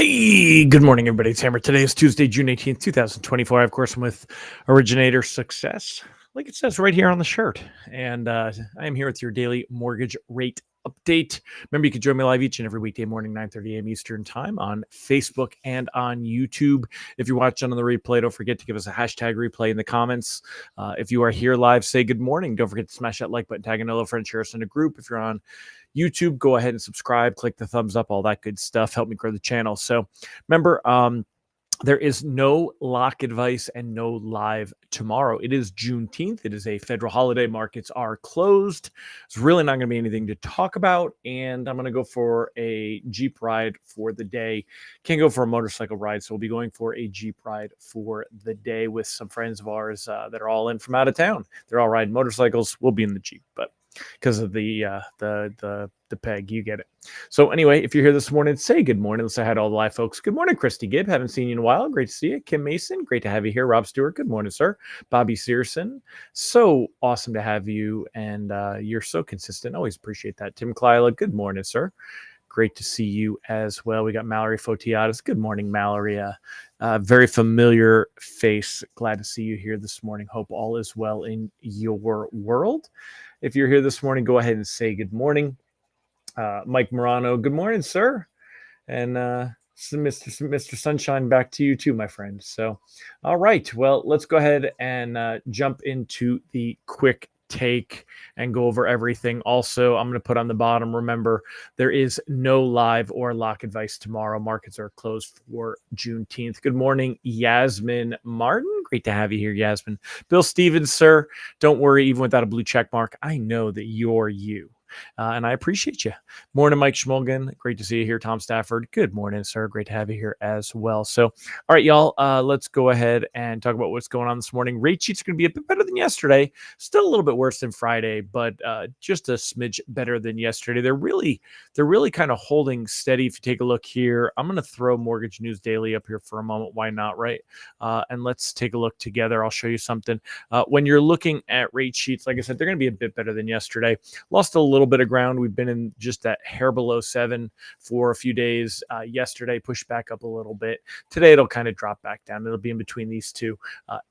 Hey, good morning, everybody. It's Hammer. Today is Tuesday, June 18th, 2024. Of course, I'm with Originator Success, like it says right here on the shirt. And I am here with your daily mortgage rate update. Remember, you can join me live each and every weekday morning, 9:30 a.m. Eastern Time on Facebook and on YouTube. If you're watching on the replay, don't forget to give us a hashtag replay in the comments. If you are here live, say good morning. Don't forget to smash that like button, tag another friend, share us in a group. If you're on YouTube, go ahead and subscribe, click the thumbs up, all that good stuff. Help me grow the channel. So remember, there is no lock advice and no live tomorrow. It is Juneteenth. It is a federal holiday. Markets are closed. It's really not going to be anything to talk about. And I'm going to go for a Jeep ride for the day. Can't go for a motorcycle ride. So we'll be going for a Jeep ride for the day with some friends of ours that are all in from out of town. They're all riding motorcycles. We'll be in the Jeep, but because of the peg, you get it. So anyway, if you're here this morning, say good morning. Let's say hi to all the live folks. Good morning, Christy Gibb. Haven't seen you in a while. Great to see you. Kim Mason, great to have you here. Rob Stewart, good morning, sir. Bobby Searson, so awesome to have you, and you're so consistent. Always appreciate that. Tim Klyla, good morning, sir. Great to see you as well. We got Mallory Fotiadis. Good morning, Mallory. Very familiar face. Glad to see you here this morning. Hope all is well in your world. If you're here this morning, go ahead and say good morning. Mike Morano, good morning, sir. And Mr. Sunshine, back to you too, my friend. So, all right. Well, let's go ahead and jump into the quick take and go over everything. Also, I'm going to put on the bottom, remember, there is no live or lock advice tomorrow. Markets are closed for Juneteenth. Good morning, Yasmin Martin. Great to have you here, Yasmin. Bill Stevens, sir, don't worry, even without a blue check mark, I know that you're you. And I appreciate you. Morning, Mike Schmolgen. Great to see you here. Tom Stafford. Good morning, sir. Great to have you here as well. So, all right, y'all, let's go ahead and talk about what's going on this morning. Rate sheets are going to be a bit better than yesterday. Still a little bit worse than Friday, but just a smidge better than yesterday. They're really kind of holding steady. If you take a look here, I'm going to throw Mortgage News Daily up here for a moment. Why not, right? And let's take a look together. I'll show you something. When you're looking at rate sheets, like I said, they're going to be a bit better than yesterday. Lost a little bit of ground. We've been in just that hair below 7 for a few days. Yesterday pushed back up a little bit. Today it'll kind of drop back down. It'll be in between these two.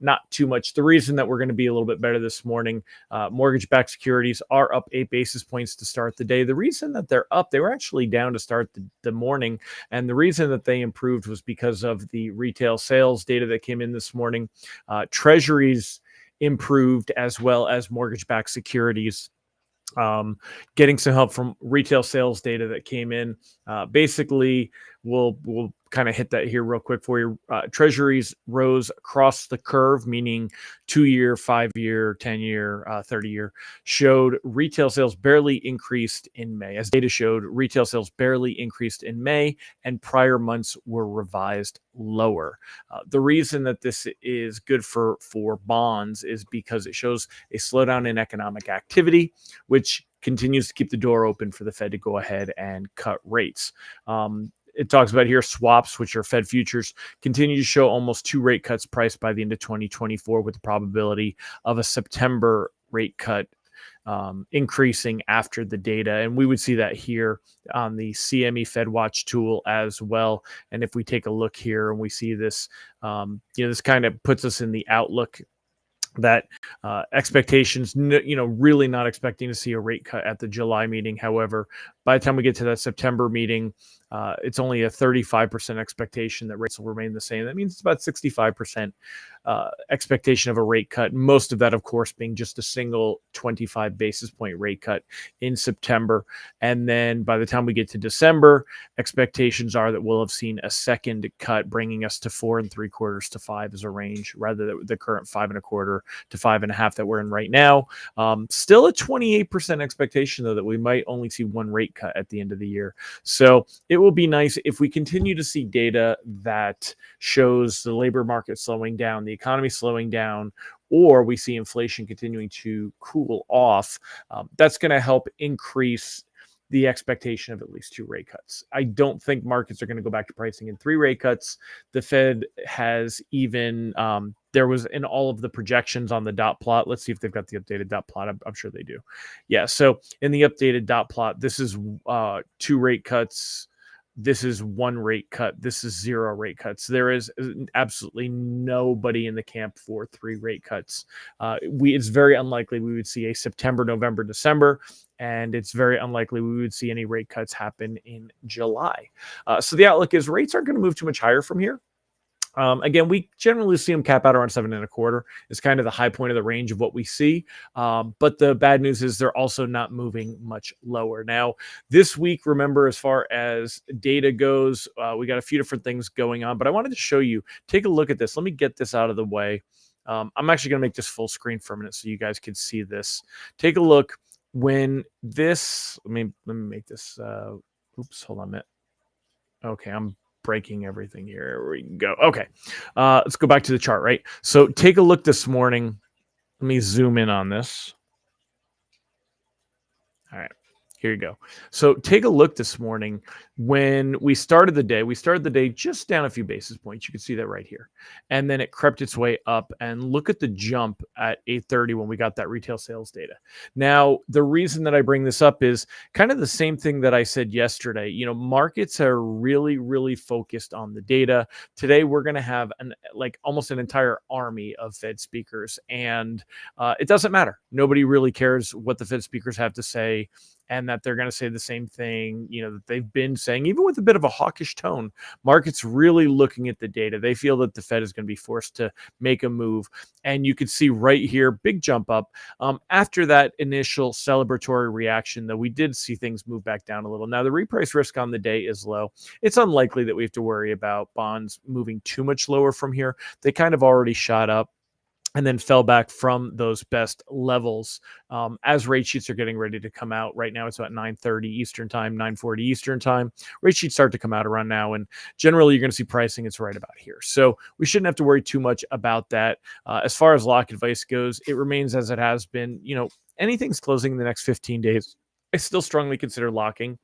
Not too much. The reason that we're going to be a little bit better this morning, mortgage-backed securities are up 8 basis points to start the day. The reason that they're up, they were actually down to start the morning, and the reason that they improved was because of the retail sales data that came in this morning. Treasuries improved as well as mortgage-backed securities. Getting some help from retail sales data that came in. Basically, we'll kind of hit that here real quick for you. Treasuries rose across the curve, meaning 2-year, 5-year, 10-year, 30-year, showed retail sales barely increased in May. As data showed, retail sales barely increased in May, and prior months were revised lower. The reason that this is good for bonds is because it shows a slowdown in economic activity, which continues to keep the door open for the Fed to go ahead and cut rates. It talks about here swaps, which are Fed futures, continue to show almost 2 rate cuts priced by the end of 2024, with the probability of a September rate cut increasing after the data. And we would see that here on the CME Fed Watch tool as well. And if we take a look here and we see this, this kind of puts us in the outlook that expectations, really not expecting to see a rate cut at the July meeting. However, by the time we get to that September meeting, it's only a 35% expectation that rates will remain the same. That means it's about 65% expectation of a rate cut. Most of that, of course, being just a single 25 basis point rate cut in September. And then by the time we get to December, expectations are that we'll have seen a second cut, bringing us to 4 3/4 to 5 as a range, rather than the current 5 1/4 to 5 1/2 that we're in right now. Still a 28% expectation, though, that we might only see 1 rate cut at the end of the year. So it will be nice if we continue to see data that shows the labor market slowing down, the economy slowing down, or we see inflation continuing to cool off. That's going to help increase the expectation of at least 2 rate cuts. I don't think markets are going to go back to pricing in 3 rate cuts. The Fed has even, there was in all of the projections on the dot plot. Let's see if they've got the updated dot plot. I'm sure they do. Yeah. So in the updated dot plot, this is 2 rate cuts this is one rate cut, this is zero rate cuts. There is absolutely nobody in the camp for 3 rate cuts. It's very unlikely we would see a September, November, December, and it's very unlikely we would see any rate cuts happen in July. So the outlook is rates aren't going to move too much higher from here. Again, we generally see them cap out around 7.25. It's kind of the high point of the range of what we see. But the bad news is they're also not moving much lower. Now, this week, remember, as far as data goes, we got a few different things going on. But I wanted to show you, take a look at this. Let me get this out of the way. I'm actually going to make this full screen for a minute so you guys can see this. Take a look when this, let me make this, oops, hold on a minute. Okay, I'm breaking everything here. Here we go. Okay. Let's go back to the chart, right? So take a look this morning. Let me zoom in on this. All right. Here you go. So take a look this morning. When we started the day just down a few basis points. You can see that right here. And then it crept its way up. And look at the jump at 8:30 when we got that retail sales data. Now, the reason that I bring this up is kind of the same thing that I said yesterday. You know, markets are really, really focused on the data. Today, we're going to have almost an entire army of Fed speakers. And it doesn't matter. Nobody really cares what the Fed speakers have to say, and that they're going to say the same thing, you know, that they've been saying, even with a bit of a hawkish tone. Markets really looking at the data. They feel that the Fed is going to be forced to make a move. And you can see right here, big jump up. After that initial celebratory reaction, though, we did see things move back down a little. Now, the reprice risk on the day is low. It's unlikely that we have to worry about bonds moving too much lower from here. They kind of already shot up and then fell back from those best levels as rate sheets are getting ready to come out. Right now, it's about 9:30 Eastern time, 9:40 Eastern time. Rate sheets start to come out around now, and generally, you're going to see pricing. It's right about here. So we shouldn't have to worry too much about that. As far as lock advice goes, it remains as it has been. You know, anything's closing in the next 15 days. I still strongly consider locking.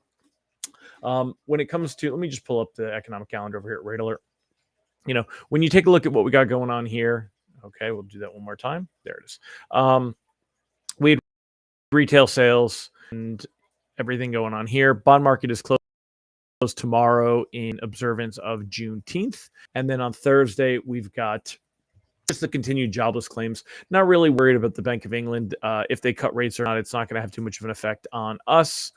When it comes to, let me just pull up the economic calendar over here at Rate Alert. You know, when you take a look at what we got going on here, okay, we'll do that one more time. There it is. We had retail sales and everything going on here. Bond market is closed tomorrow in observance of Juneteenth. And then on Thursday, we've got just the continued jobless claims. Not really worried about the Bank of England. If they cut rates or not, it's not going to have too much of an effect on us.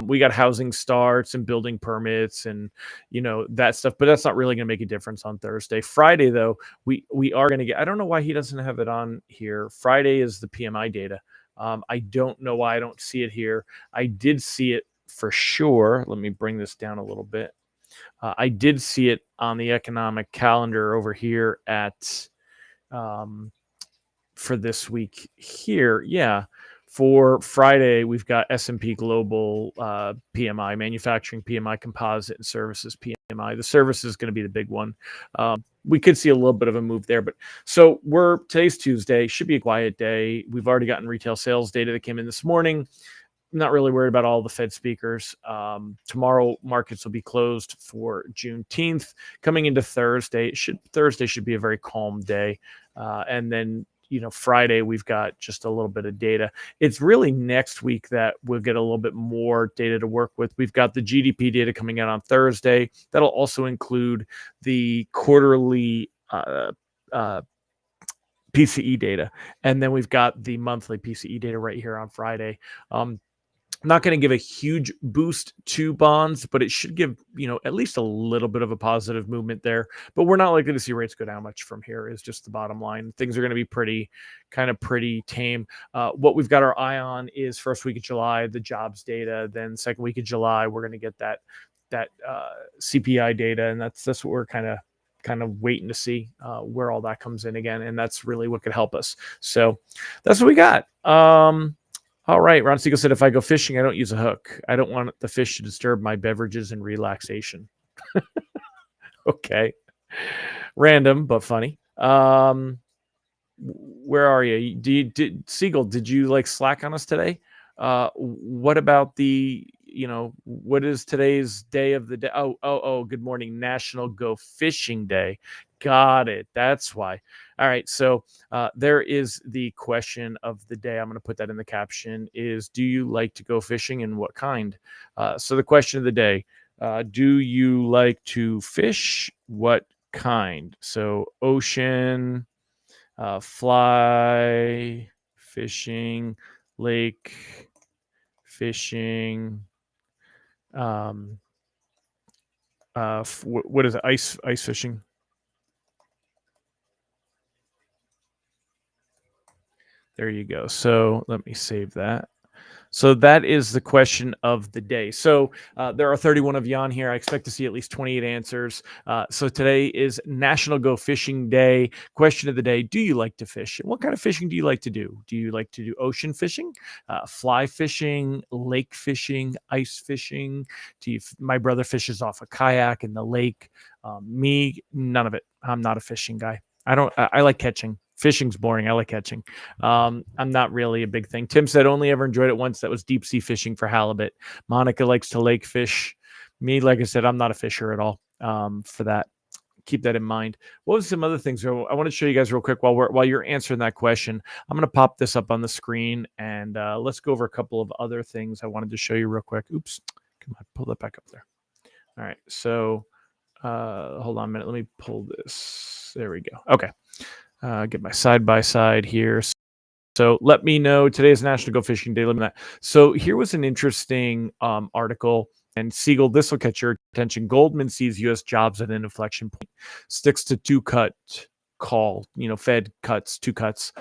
We got housing starts and building permits and, you know, that stuff, but that's not really going to make a difference on Thursday. Friday, though, we are going to get, I don't know why he doesn't have it on here. Friday is the PMI data. I don't know why I don't see it here. I did see it for sure. Let me bring this down a little bit. I did see it on the economic calendar over here at, for this week here. Yeah. For Friday, we've got S&P Global PMI, manufacturing PMI, composite, and services PMI. The service is going to be the big one. We could see a little bit of a move there, but so today's Tuesday, should be a quiet day. We've already gotten retail sales data that came in this morning. Not really worried about all the Fed speakers. Tomorrow, markets will be closed for Juneteenth. Coming into Thursday, Thursday should be a very calm day, and then, you know, Friday, we've got just a little bit of data. It's really next week that we'll get a little bit more data to work with. We've got the GDP data coming out on Thursday. That'll also include the quarterly PCE data. And then we've got the monthly PCE data right here on Friday. Not going to give a huge boost to bonds, but it should give, you know, at least a little bit of a positive movement there. But we're not likely to see rates go down much from here is just the bottom line. Things are going to be pretty tame. What we've got our eye on is first week of July, the jobs data. Then second week of July, we're going to get that CPI data. And that's what we're kind of waiting to see where all that comes in again. And that's really what could help us. So that's what we got. All right. Ron Siegel said, if I go fishing, I don't use a hook. I don't want the fish to disturb my beverages and relaxation. Okay. Random, but funny. Where are you? Siegel, did you like slack on us today? What about what is today's day of the day? Oh, good morning. National Go Fishing Day. Got it. That's why. All right. So there is the question of the day. I'm going to put that in the caption is, do you like to go fishing and what kind? So the question of the day, Do you like to fish? What kind? So ocean, fly fishing, lake fishing, um, what is it? Ice fishing. There you go. So let me save that. So that is the question of the day. So there are 31 of you on here. I expect to see at least 28 answers. So today is National Go Fishing Day. Question of the day: do you like to fish? What kind of fishing do you like to do? Do you like to do ocean fishing, fly fishing, lake fishing, ice fishing? My brother fishes off a kayak in the lake. Me, none of it. I'm not a fishing guy. I like catching. Fishing's boring. I like catching. I'm not really a big thing. Tim said only ever enjoyed it once. That was deep sea fishing for halibut. Monica likes to lake fish. Me, like I said, I'm not a fisher at all. For that, keep that in mind. What was some other things I want to show you guys real quick while you're answering that question? I'm going to pop this up on the screen and let's go over a couple of other things I wanted to show you real quick. Oops, come on, pull that back up there. All right, so hold on a minute. Let me pull this. There we go. Okay. Get my side by side here. So let me know. Today's National Go Fishing Day. Let me know. So here was an interesting article. And Siegel, this will catch your attention. Goldman sees U.S. jobs at an inflection point. Sticks to two-cut call. Fed cuts, two cuts.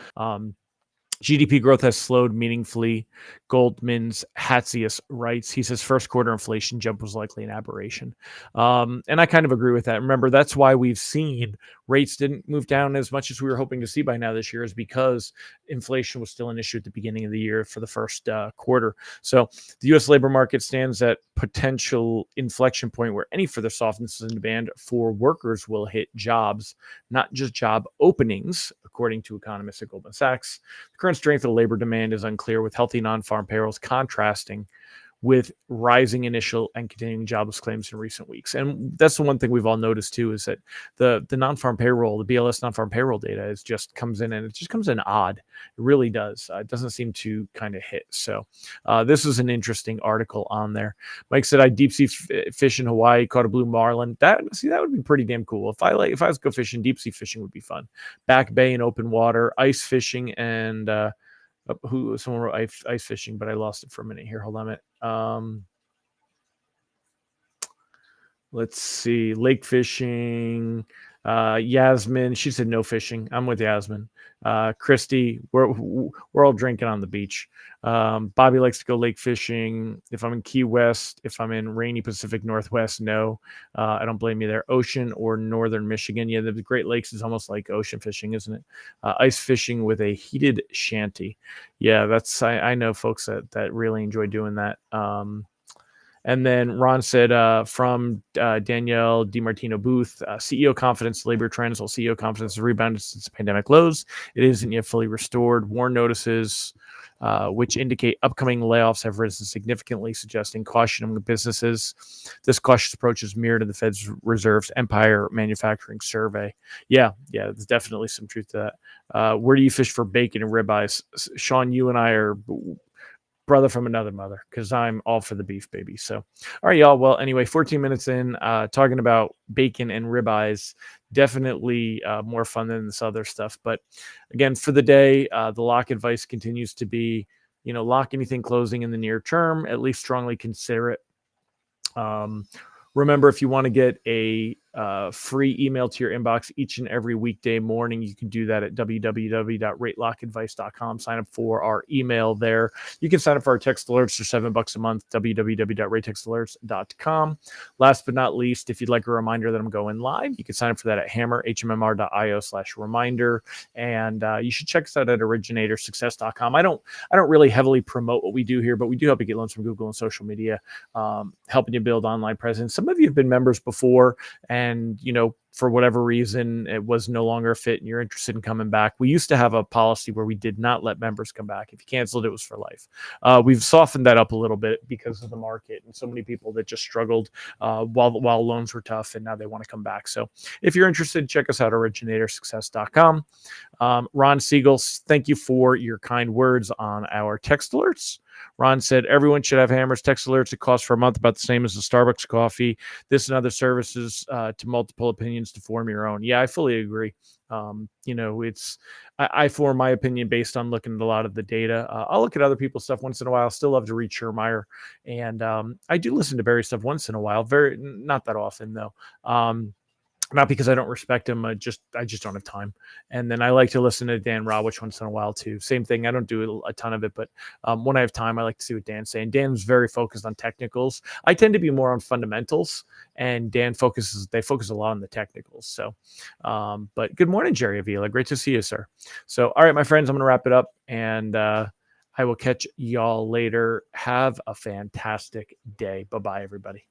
GDP growth has slowed meaningfully. Goldman's Hatzius writes, he says first quarter inflation jump was likely an aberration. And I kind of agree with that. Remember, that's why we've seen rates didn't move down as much as we were hoping to see by now this year, is because inflation was still an issue at the beginning of the year for the first quarter. So the U.S. labor market stands at potential inflection point where any further softness in demand for workers will hit jobs, not just job openings, according to economists at Goldman Sachs. The current strength of labor demand is unclear, with healthy non-farm payrolls contrasting with rising initial and continuing jobless claims in recent weeks. And that's the one thing we've all noticed too, is that the non-farm payroll, the BLS non-farm payroll data comes in odd. It really does. It doesn't seem to kind of hit. So this is an interesting article on there. Mike said, I deep sea fish in Hawaii, caught a blue marlin. That would be pretty damn cool. If I was go fishing, deep sea fishing would be fun. Back bay in open water, ice fishing, and someone wrote ice fishing, but I lost it for a minute here. Hold on a minute. Let's see. Lake fishing. Yasmin, she said no fishing. I'm with Yasmin. Christy, we're all drinking on the beach. Bobby likes to go lake fishing. If I'm in Key West, if I'm in rainy Pacific Northwest, no. I don't blame you there. Ocean or northern Michigan. Yeah, the Great Lakes is almost like ocean fishing, isn't it? Ice fishing with a heated shanty. Yeah, I know folks that really enjoy doing that. And then Ron said from Danielle DiMartino Booth, CEO confidence, labor trends. While CEO confidence has rebounded since pandemic lows, it isn't yet fully restored. Warn notices, which indicate upcoming layoffs, have risen significantly, suggesting caution among businesses. This cautious approach is mirrored in the Fed's Reserve's Empire Manufacturing Survey. Yeah, there's definitely some truth to that. Where do you fish for bacon and ribeyes? Sean, you and I are brother from another mother, because I'm all for the beef, baby. So, all right, y'all. Well, anyway, 14 minutes in, talking about bacon and ribeyes, definitely more fun than this other stuff. But again, for the day, the lock advice continues to be, lock anything closing in the near term, at least strongly consider it. Remember, if you want to get a free email to your inbox each and every weekday morning, you can do that at www.ratelockadvice.com. Sign up for our email there. You can sign up for our text alerts for $7 a month, www.ratetextalerts.com. Last but not least, if you'd like a reminder that I'm going live, you can sign up for that at hammerhmmr.io/reminder. And you should check us out at originatorssuccess.com. I don't really heavily promote what we do here, but we do help you get loans from Google and social media, helping you build online presence. Some of you have been members before, and for whatever reason it was no longer a fit and you're interested in coming back. We used to have a policy where we did not let members come back. If you canceled, it was for life. We've softened that up a little bit because of the market and so many people that just struggled while loans were tough, and now they want to come back. So if you're interested, check us out, originatorssuccess.com. Ron Siegel, thank you for your kind words on our text alerts. Ron said, everyone should have Hammers text alerts. It costs for a month about the same as the Starbucks coffee. This and other services to multiple opinions to form your own. Yeah, I fully agree. I form my opinion based on looking at a lot of the data. I'll look at other people's stuff once in a while. Still love to read Schermeyer, and I do listen to Barry stuff once in a while. Very not that often though. Not because I don't respect him. I just don't have time. And then I like to listen to Dan Rawich once in a while too. Same thing. I don't do a ton of it, but when I have time, I like to see what Dan's saying. Dan's very focused on technicals. I tend to be more on fundamentals, and they focus a lot on the technicals. So, but good morning, Jerry Avila. Great to see you, sir. So, all right, my friends, I'm going to wrap it up, and I will catch y'all later. Have a fantastic day. Bye-bye, everybody.